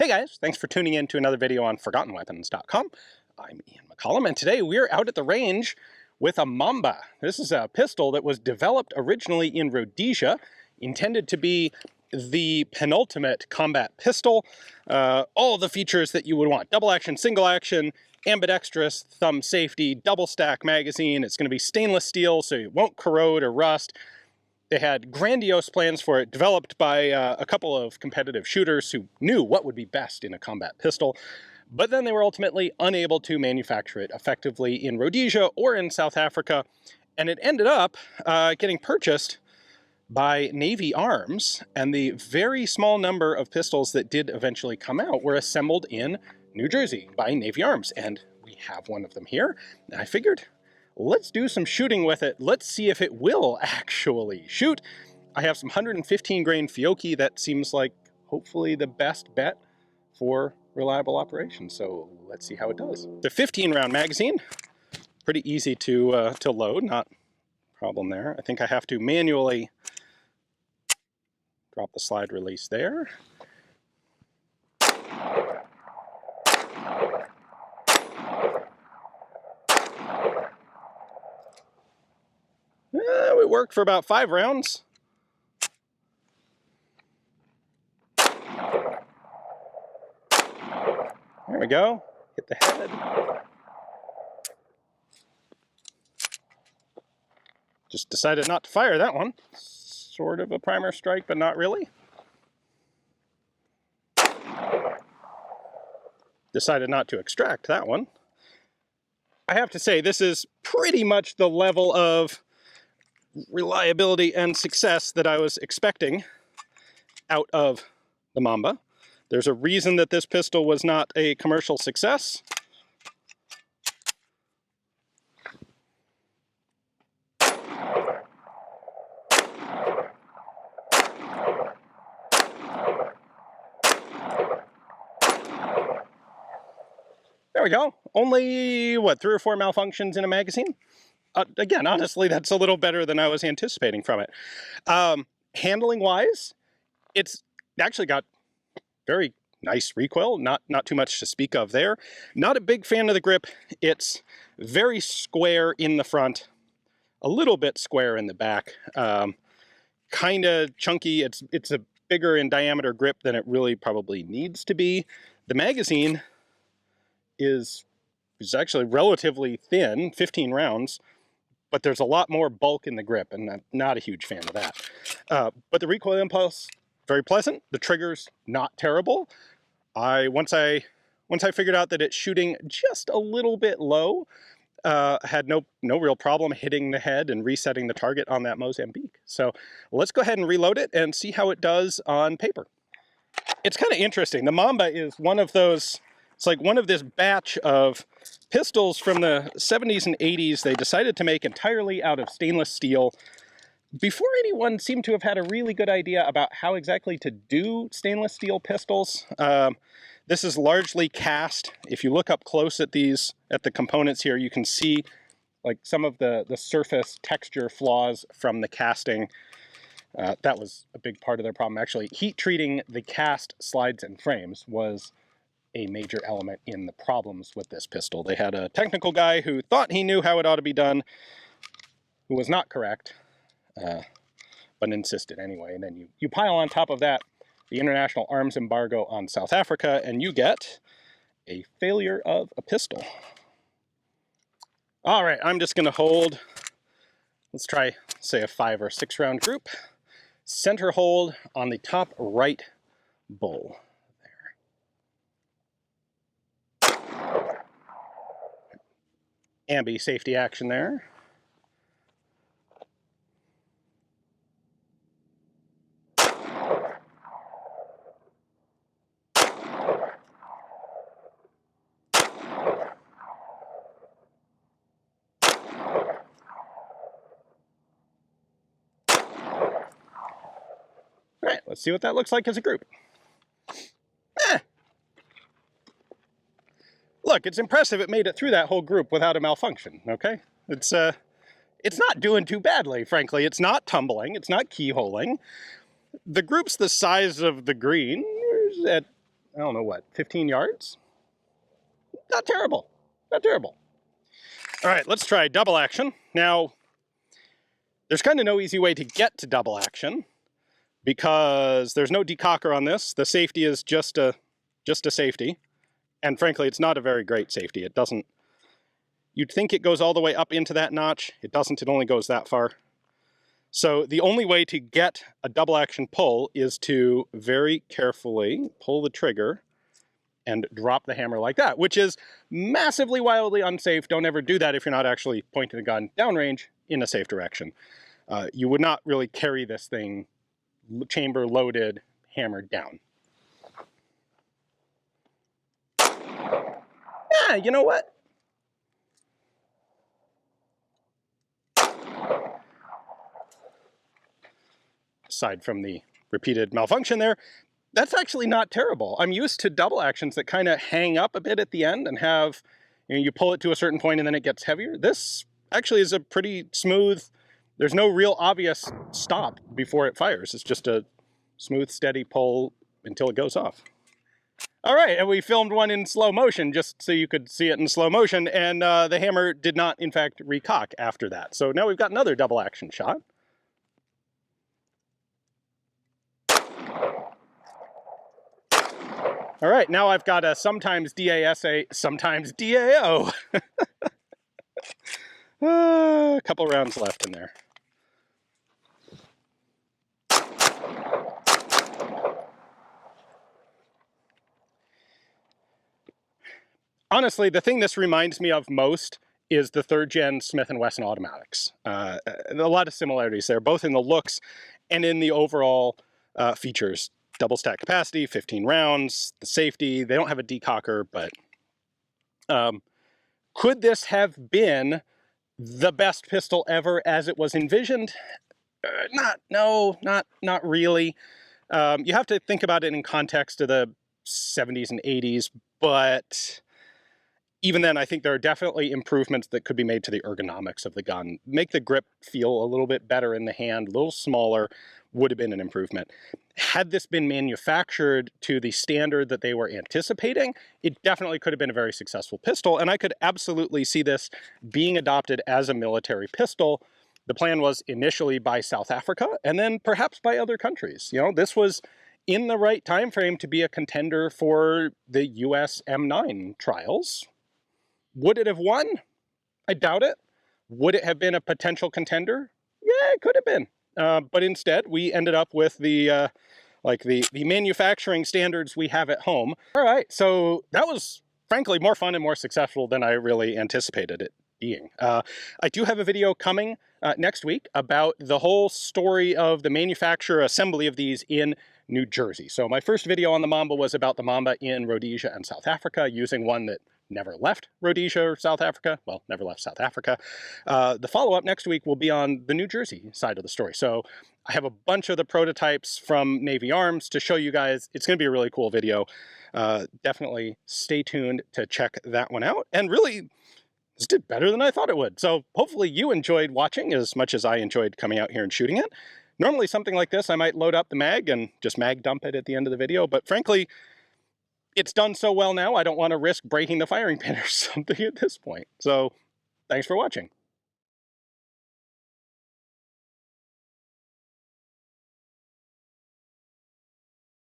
Hey guys, thanks for tuning in to another video on ForgottenWeapons.com. I'm Ian McCollum, and today we're out at the range with a Mamba. This is a pistol that was developed originally in Rhodesia, intended to be the penultimate combat pistol. All the features that you would want: double action, single action, ambidextrous, thumb safety, double stack magazine. It's going to be stainless steel, so it won't corrode or rust. They had grandiose plans for it, developed by a couple of competitive shooters who knew what would be best in a combat pistol, but then they were ultimately unable to manufacture it effectively in Rhodesia or in South Africa, and it ended up getting purchased by Navy Arms, and the very small number of pistols that did eventually come out were assembled in New Jersey by Navy Arms, and we have one of them here. And I figured, let's do some shooting with it. Let's see if it will actually shoot. I have some 115 grain Fiocchi. That seems like hopefully the best bet for reliable operation. So let's see how it does. The 15 round magazine, pretty easy to load, not a problem there. I think I have to manually drop the slide release there. It worked for about 5 rounds. There we go. Hit the head. Just decided not to fire that one. Sort of a primer strike, but not really. Decided not to extract that one. I have to say, this is pretty much the level of reliability and success that I was expecting out of the Mamba. There's a reason that this pistol was not a commercial success. There we go. Only, what, 3 or 4 malfunctions in a magazine? Again, honestly, that's a little better than I was anticipating from it. Handling-wise, it's actually got very nice recoil, not too much to speak of there. Not a big fan of the grip. It's very square in the front, a little bit square in the back. Kind of chunky. It's a bigger in diameter grip than it really probably needs to be. The magazine is actually relatively thin, 15 rounds, but there's a lot more bulk in the grip, and I'm not a huge fan of that. But the recoil impulse, very pleasant. The trigger's not terrible. Once I figured out that it's shooting just a little bit low, had no real problem hitting the head and resetting the target on that Mozambique. So let's go ahead and reload it and see how it does on paper. It's kind of interesting. The Mamba is one of those, it's like one of this batch of pistols from the 70s and 80s they decided to make entirely out of stainless steel before anyone seemed to have had a really good idea about how exactly to do stainless steel pistols. This is largely cast. If you look up close at the components here, you can see like some of the surface texture flaws from the casting. That was a big part of their problem. Actually, heat treating the cast slides and frames was a major element in the problems with this pistol. They had a technical guy who thought he knew how it ought to be done, who was not correct, but insisted anyway. And then you pile on top of that the international arms embargo on South Africa, and you get a failure of a pistol. All right, I'm just going to hold, let's try, say, a 5 or 6 round group. Center hold on the top right bull. Ambi safety action there. All right, let's see what that looks like as a group. Look, it's impressive it made it through that whole group without a malfunction, okay? It's not doing too badly, frankly. It's not tumbling, it's not keyholing. The group's the size of the green at I don't know what, 15 yards? Not terrible, not terrible. All right, let's try double action. Now, there's kind of no easy way to get to double action because there's no decocker on this. The safety is just a safety. And frankly, it's not a very great safety. It doesn't, you'd think it goes all the way up into that notch. It doesn't, it only goes that far. So the only way to get a double action pull is to very carefully pull the trigger and drop the hammer like that, which is massively, wildly unsafe. Don't ever do that if you're not actually pointing the gun downrange in a safe direction. You would not really carry this thing chamber loaded, hammered down. Yeah, you know what? Aside from the repeated malfunction there, that's actually not terrible. I'm used to double actions that kind of hang up a bit at the end and have, you pull it to a certain point and then it gets heavier. This actually is a pretty smooth, there's no real obvious stop before it fires. It's just a smooth, steady pull until it goes off. All right, and we filmed one in slow motion just so you could see it in slow motion, and the hammer did not, in fact, recock after that. So now we've got another double action shot. All right, now I've got a sometimes DASA, sometimes DAO. A couple rounds left in there. Honestly, the thing this reminds me of most is the 3rd gen Smith & Wesson automatics. A lot of similarities there, both in the looks and in the overall features. Double stack capacity, 15 rounds, the safety. They don't have a decocker, but could this have been the best pistol ever as it was envisioned? Not really. You have to think about it in context of the 70s and 80s, but even then, I think there are definitely improvements that could be made to the ergonomics of the gun. Make the grip feel a little bit better in the hand, a little smaller, would have been an improvement. Had this been manufactured to the standard that they were anticipating, it definitely could have been a very successful pistol, and I could absolutely see this being adopted as a military pistol. The plan was initially by South Africa, and then perhaps by other countries. You know, this was in the right time frame to be a contender for the US M9 trials. Would it have won? I doubt it. Would it have been a potential contender? Yeah, it could have been. But instead, we ended up with the manufacturing standards we have at home. All right, so that was frankly more fun and more successful than I really anticipated it being. I do have a video coming next week about the whole story of the manufacture assembly of these in New Jersey. So my first video on the Mamba was about the Mamba in Rhodesia and South Africa, using one that never left Rhodesia or South Africa. Well, never left South Africa. The follow-up next week will be on the New Jersey side of the story. So I have a bunch of the prototypes from Navy Arms to show you guys. It's going to be a really cool video. Definitely stay tuned to check that one out. And really, this did better than I thought it would. So hopefully you enjoyed watching as much as I enjoyed coming out here and shooting it. Normally something like this, I might load up the mag and just mag dump it at the end of the video. But frankly, it's done so well now, I don't want to risk breaking the firing pin or something at this point. So thanks for watching.